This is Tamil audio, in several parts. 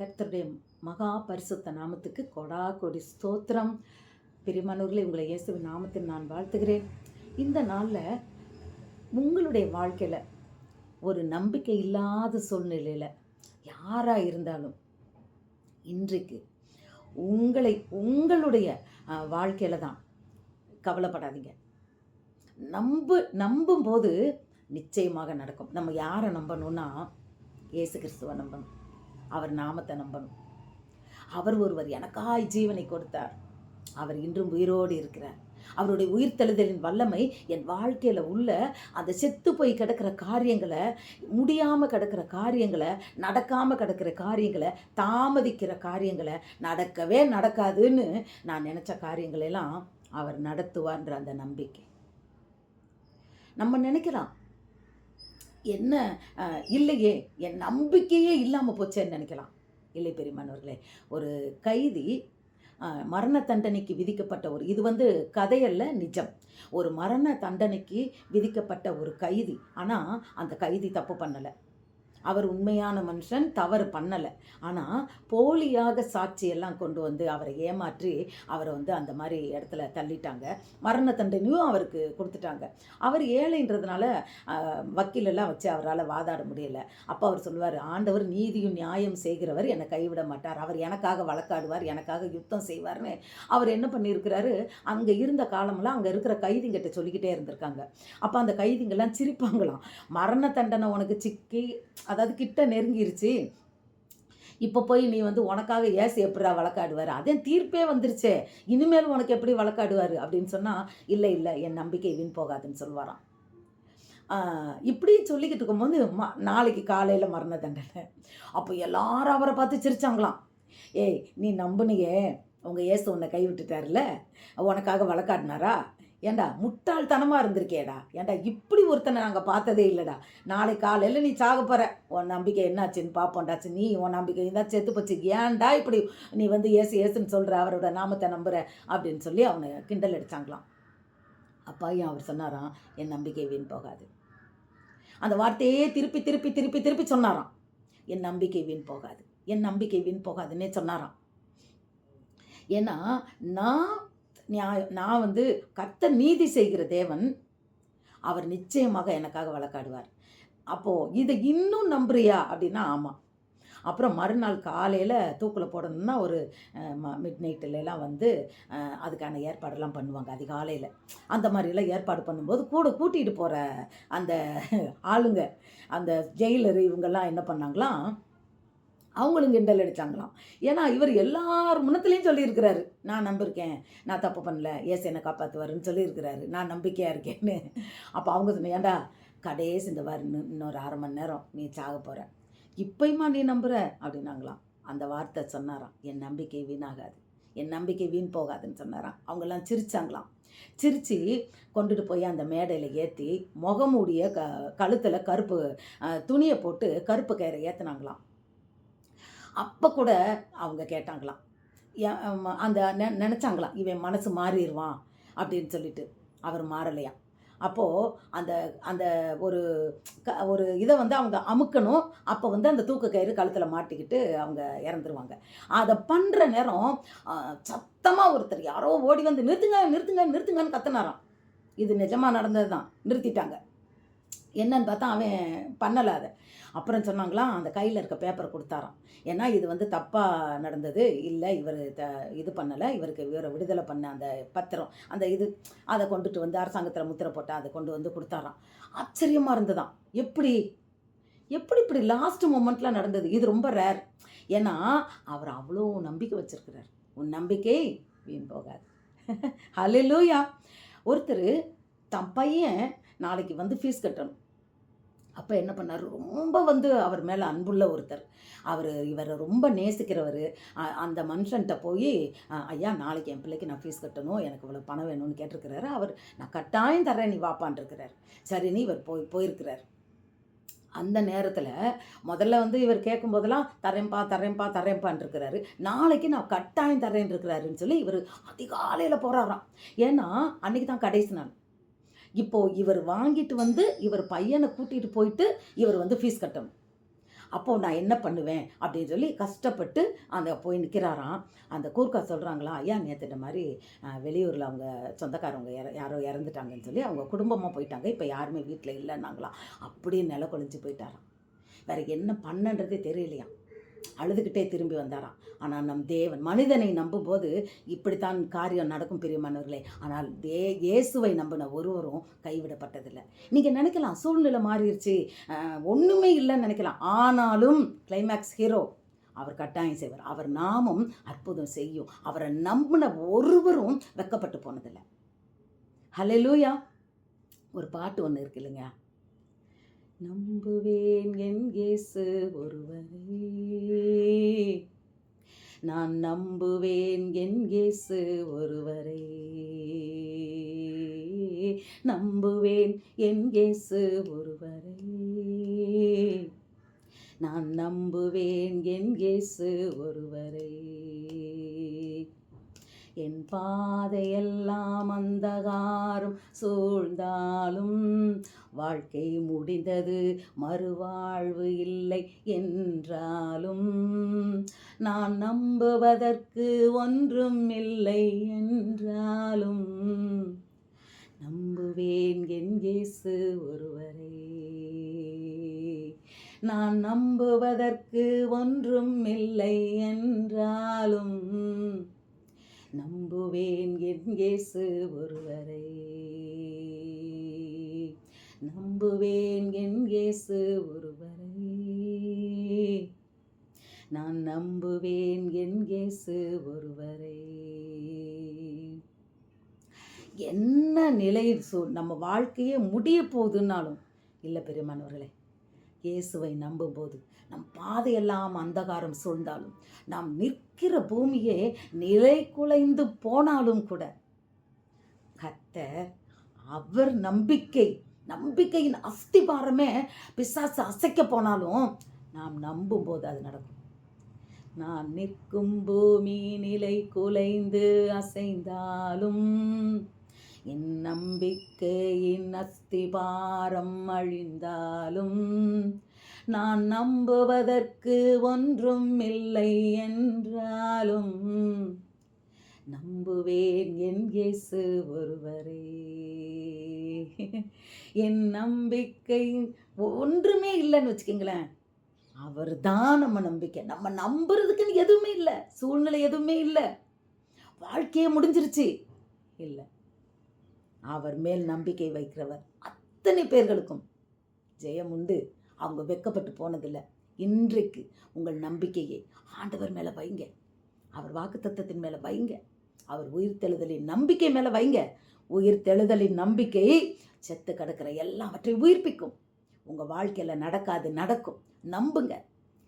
கர்த்தருடைய மகா பரிசுத்த நாமத்துக்கு கொடா கொடி ஸ்தோத்திரம். பிரியமானவர்களே, உங்களை இயேசுவின் நாமத்தில் நான் வாழ்த்துகிறேன். இந்த நாளில் உங்களுடைய வாழ்க்கையில் ஒரு நம்பிக்கை இல்லாத சூழ்நிலையில் யாராக இருந்தாலும் இன்றைக்கு உங்களுடைய வாழ்க்கையில் தான் கவலைப்படாதீங்க. நம்பும்போது நிச்சயமாக நடக்கும். நம்ம யாரை நம்பணும்னா இயேசு கிறிஸ்துவை நம்பணும். அவர் நாமத்தை நம்பணும். அவர் ஒருவர் எனக்காய் ஜீவனை கொடுத்தார். அவர் இன்றும் உயிரோடு இருக்கிறார். அவருடைய உயிர்த்தெழுதலின் வல்லமை என் வாழ்க்கையில் உள்ள அந்த செத்து போய் கிடக்கிற காரியங்களை, முடியாமல் கிடக்கிற காரியங்களை, நடக்காமல் கிடக்கிற காரியங்களை, தாமதிக்கிற காரியங்களை, நடக்கவே நடக்காதுன்னு நான் நினச்ச காரியங்களெல்லாம் அவர் நடத்துவார்ன்ற அந்த நம்பிக்கை. நம்ம நினைக்கலாம், என்ன இல்லையே, என் நம்பிக்கையே இல்லாமல் போச்சேன்னு நினைக்கலாம். இல்லை பெரியமானவர்களே, ஒரு கைதி மரண தண்டனைக்கு விதிக்கப்பட்ட இது கதையல்ல, நிஜம். ஒரு மரண தண்டனைக்கு விதிக்கப்பட்ட ஒரு கைதி. ஆனால் அந்த கைதி தப்பு பண்ணலை. அவர் உண்மையான மனுஷன், தவறு பண்ணலை. ஆனால் போலியாக சாட்சியெல்லாம் கொண்டு வந்து அவரை ஏமாற்றி அவரை அந்த மாதிரி இடத்துல தள்ளிட்டாங்க. மரண தண்டனையும் அவருக்கு கொடுத்துட்டாங்க. அவர் ஏழைன்றதுனால வக்கீலெல்லாம் வச்சு அவரால் வாதாட முடியலை. அப்போ அவர் சொல்லுவார், ஆண்டவர் நீதியும் நியாயம் செய்கிறவர், என்னை கைவிட மாட்டார், அவர் எனக்காக வழக்காடுவார், எனக்காக யுத்தம் செய்வார்னு அவர் என்ன பண்ணியிருக்கிறாரு, அங்கே இருந்த காலமெல்லாம் அங்கே இருக்கிற கைதிங்கிட்ட சொல்லிக்கிட்டே இருந்திருக்காங்க. அப்போ அந்த கைதிங்கெல்லாம் சிரிப்பாங்களாம். மரண தண்டனை உனக்கு சிக்கி, அதாவது கிட்ட நெருங்கிருச்சு, இப்போ போய் நீ உனக்காக ஏசு எப்படா வழக்காடுவார், அதே தீர்ப்பே வந்துருச்சே, இனிமேல் உனக்கு எப்படி வழக்காடுவார் அப்படின்னு சொன்னால், இல்லை இல்லை, என் நம்பிக்கை வீண் போகாதுன்னு சொல்வாராம். இப்படி சொல்லிக்கிட்டு இருக்கும்போது நாளைக்கு காலையில் மரண தண்டனை. அப்போ எல்லாரும் அவரை பார்த்து சிரிச்சாங்களாம். ஏய், நீ நம்புனியே, உங்கள் ஏசு உன்னை கைவிட்டுட்டார்ல, உனக்காக வழக்காடினாரா? ஏண்டா முட்டாள்தனமாக இருந்திருக்கேடா, ஏண்டா இப்படி ஒருத்தனை நாங்கள் பார்த்ததே இல்லைடா, நாளை காலையில் நீ சாக போகிற, உன் நம்பிக்கை என்னாச்சுன்னு பார்ப்போண்டாச்சு, நீ உன் நம்பிக்கை தான் செத்து போச்சு, ஏன்டா இப்படி நீ ஏசு ஏசுன்னு சொல்கிற, அவரோட நாமத்தை நம்புகிற அப்படின்னு சொல்லி அவனை கிண்டல் அடித்தாங்களாம். அப்பாயும் அவர் சொன்னாராம், என் நம்பிக்கை வீண் போகாது. அந்த வார்த்தையே திருப்பி திருப்பி திருப்பி திருப்பி சொன்னாராம், என் நம்பிக்கை வீண் போகாது, என் நம்பிக்கை வீண் போகாதுன்னே சொன்னாராம். ஏன்னா நான் கர்த்தர் நீதி செய்கிற தேவன், அவர் நிச்சயமாக எனக்காக வழக்காடுவார். அப்போது இதை இன்னும் நம்புறியா அப்படின்னா ஆமாம். அப்புறம் மறுநாள் காலையில் தூக்கில் போடணும்னா ஒரு மிட் நைட்டிலலாம் அதுக்கான ஏற்பாடெல்லாம் பண்ணுவாங்க. அதிகாலையில் அந்த மாதிரிலாம் ஏற்பாடு பண்ணும்போது கூட கூட்டிகிட்டு போகிற அந்த ஆளுங்க, அந்த ஜெயிலரு, இவங்கெல்லாம் என்ன பண்ணாங்களாம், அவங்களும் கிண்டல் அடித்தாங்களாம். ஏன்னா இவர் எல்லார் முன்னத்துலேயும் சொல்லியிருக்கிறாரு, நான் நம்பியிருக்கேன், நான் தப்பு பண்ணல, ஏசு என்னை காப்பாற்றுவாருன்னு சொல்லியிருக்கிறாரு, நான் நம்பிக்கையாக இருக்கேன்னு. அப்போ அவங்க சொன்ன, ஏண்டா கடைசி இந்த இன்னொரு 1/2 மணி நேரம் நீ சாக போகிற, இப்போயுமா நீ நம்புகிற அப்படின்னாங்களாம். அந்த வார்த்தை சொன்னாராம், என் நம்பிக்கை வீணாகாது, என் நம்பிக்கை வீண் போகாதுன்னு சொன்னாராம். அவங்கெல்லாம் சிரித்தாங்களாம். சிரித்து கொண்டுட்டு போய் அந்த மேடையில் ஏற்றி முகமூடிய கழுத்தில் கருப்பு துணியை போட்டு கருப்பு கயிறை ஏற்றுனாங்களாம். அப்போ கூட அவங்க கேட்டாங்களாம், அந்த நினச்சாங்களாம், இவன் மனசு மாறிடுவான் அப்படின்னு சொல்லிட்டு. அவர் மாறலையா. அப்போது அந்த அந்த ஒரு இதை அவங்க அமுக்கணும். அப்போ அந்த தூக்கு கயிறு கழுத்தில் மாட்டிக்கிட்டு அவங்க இறந்துருவாங்க. அதை பண்ணுற நேரம் சத்தமாக ஒருத்தர் யாரோ ஓடி நிறுத்துங்க நிறுத்துங்க நிறுத்துங்கன்னு கத்துனாராம். இது நிஜமாக நடந்தது தான். நிறுத்திட்டாங்க. என்னன்னு பார்த்தா அவன் பண்ணலை அதை. அப்புறம் சொன்னாங்களாம், அந்த கையில் இருக்க பேப்பரை கொடுத்தாராம். ஏன்னா இது தப்பாக நடந்தது, இல்லை இவர் இது பண்ணலை, இவரை விடுதலை பண்ண அந்த பத்திரம், அந்த அதை கொண்டுட்டு அரசாங்கத்தில் முத்திரை போட்டால் அதை கொண்டு கொடுத்தாராம். ஆச்சரியமாக இருந்ததாம். எப்படி இப்படி லாஸ்ட் மொமெண்ட்டில் நடந்தது. இது ரொம்ப ரேர். ஏன்னா அவர் அவ்வளோ நம்பிக்கை வச்சுருக்கிறார். உன் நம்பிக்கை வீண் போகாது. ஹல்லேலூயா. ஒருத்தர் தன் பையன் நாளைக்கு ஃபீஸ் கட்டணும். அப்போ என்ன பண்ணார், ரொம்ப அவர் மேலே அன்புள்ள ஒருத்தர், இவரை ரொம்ப நேசிக்கிறவர். அந்த மனுஷன்கிட்ட போய், ஐயா நாளைக்கு என் பிள்ளைக்கு நான் ஃபீஸ் கட்டணும், எனக்கு இவ்வளோ பணம் வேணும்னு கேட்டிருக்கிறாரு. அவர், நான் கட்டாயம் தர்றேன், நீ வாப்பான் இருக்கிறார். சரின்னு இவர் போயிருக்கிறார். அந்த நேரத்தில் முதல்ல இவர் கேட்கும் போதெல்லாம் தரேன்பான் இருக்கிறாரு. நாளைக்கு நான் கட்டாயம் தரேன் இருக்கிறாருன்னு சொல்லி இவர் அதிகாலையில் போகிறாராம். ஏன்னா அன்றைக்கி தான் கடைசி நாள். இப்போது இவர் வாங்கிட்டு இவர் பையனை கூட்டிகிட்டு போயிட்டு இவர் ஃபீஸ் கட்டணும். அப்போது நான் என்ன பண்ணுவேன் அப்படின்னு சொல்லி கஷ்டப்பட்டு அந்த போய் நிற்கிறாராம். அந்த கூர்க்கா சொல்கிறாங்களா, ஐயா நேற்று இந்த மாதிரி வெளியூரில் அவங்க சொந்தக்காரவங்க யாரோ இறந்துட்டாங்கன்னு சொல்லி அவங்க குடும்பமாக போயிட்டாங்க, இப்போ யாருமே வீட்டில் இல்லைன்னாங்களாம். அப்படியே நில குலைஞ்சி போயிட்டாராம். வேறு என்ன பண்ணன்றதே தெரியலையாம். அழுதுகிட்டே திரும்பி வந்தாராம். ஆனால் நம் தேவன் மனிதனை நம்பும்போது இப்படித்தான் காரியம் நடக்கும் பிரியமானவர்களே. ஆனால் இயேசுவை நம்பின ஒருவரும் கைவிடப்பட்டதில்லை. நீங்கள் நினைக்கலாம் சூழ்நிலை மாறிடுச்சு, ஒன்றுமே இல்லைன்னு நினைக்கலாம். ஆனாலும் கிளைமேக்ஸ் ஹீரோ அவர் கட்டாயம் செய்வார். அவர் நாமம் அற்புதம் செய்யும். அவரை நம்பின ஒருவரும் வெக்கப்பட்டு போனதில்லை. ஹல்லேலூயா. ஒரு பாட்டு ஒன்று இருக்கு இல்லைங்க, நம்புவேன் என் இயேசு ஒருவரே, நான் நம்புவேன் என் இயேசு ஒருவரே, நம்புவேன் என் இயேசு ஒருவரே, நான் நம்புவேன் என் இயேசு ஒருவரே. என் பாதையெல்லாம் அந்தகாரம் சூழ்ந்தாலும் வாழ்க்கை முடிந்தது மறுவாழ்வு இல்லை என்றாலும் நான் நம்புவதற்கு ஒன்றும் இல்லை என்றாலும் நம்புவேன் என் இயேசு ஒருவரே, நான் நம்புவதற்கு ஒன்றும் இல்லை என்றாலும் நம்புவேன் என் இயேசு ஒருவரே, நம்புவேன் என் இயேசு ஒருவரே, நான் நம்புவேன் என் இயேசு ஒருவரே. என்ன நிலையில் நம்ம வாழ்க்கையே முடிய போகுதுன்னாலும் இல்லை பெரியமானவர்களே, இயேசுவை நம்பும்போது நம் பாதையெல்லாம் அந்தகாரம் சூழ்ந்தாலும், நாம் நிற்கிற பூமியே நிலை குலைந்து போனாலும் கூட கர்த்தர் அவர் நம்பிக்கையின் அஸ்திபாரமே பிசாசு அசைக்க போனாலும் நாம் நம்பும்போது அது நடக்கும். நான் நிற்கும் பூமி நிலை குலைந்து அசைந்தாலும் என் நம்பிக்கையின் அஸ்திபாரம் அழிந்தாலும் நான் நம்புவதற்கு ஒன்றும் இல்லை என்றாலும் நம்புவேன் என் இயேசு ஒருவரே. என் நம்பிக்கை ஒன்றுமே இல்லைன்னு வச்சுக்கிங்களேன், அவர் தான் நம்ம நம்பிக்கை. நம்ம நம்புறதுக்குன்னு எதுவுமே இல்லை, சூழ்நிலை எதுவுமே இல்லை, வாழ்க்கையே முடிஞ்சிருச்சு இல்லை. அவர் மேல் நம்பிக்கை வைக்கிறவர் அத்தனை பேர்களுக்கும் ஜெயம் உண்டு. அவங்க வெக்கப்பட்டு போனதில்லை. இன்றைக்கு உங்கள் நம்பிக்கையை ஆண்டவர் மேலே வைங்க, அவர் வாக்குத்தத்தத்தின் மேலே வைங்க, அவர் உயிர்த்தெழுதலின் நம்பிக்கை மேலே வைங்க. உயிர்த்தெழுதலின் நம்பிக்கை செத்து கிடக்கிற எல்லாவற்றையும் உயிர்ப்பிக்கும். உங்கள் வாழ்க்கையில் நடக்காது நடக்கும், நம்புங்க.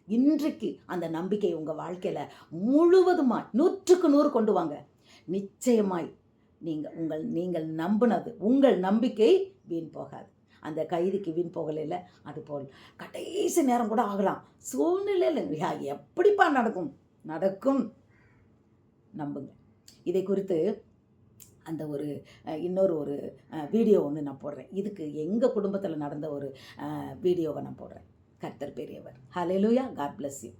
இன்றைக்கு அந்த நம்பிக்கை உங்கள் வாழ்க்கையில் முழுவதுமாய் 100க்கு 100 கொண்டு வாங்க. நிச்சயமாய் நீங்கள் நம்பினது, உங்கள் நம்பிக்கை வீண் போகாது. அந்த கைதிக்கு வீண் போகலைல, அதுபோல் கடைசி நேரம் கூட ஆகலாம். சூழ்நிலையில் எப்படிப்பா நடக்கும், நம்புங்க. இதை குறித்து அந்த இன்னொரு வீடியோ ஒன்று நான் போடுறேன். இதுக்கு எங்கள் குடும்பத்தில் நடந்த ஒரு வீடியோவை நான் போடுறேன். கர்த்தர் பெரியவர். ஹல்லேலூயா. God bless you.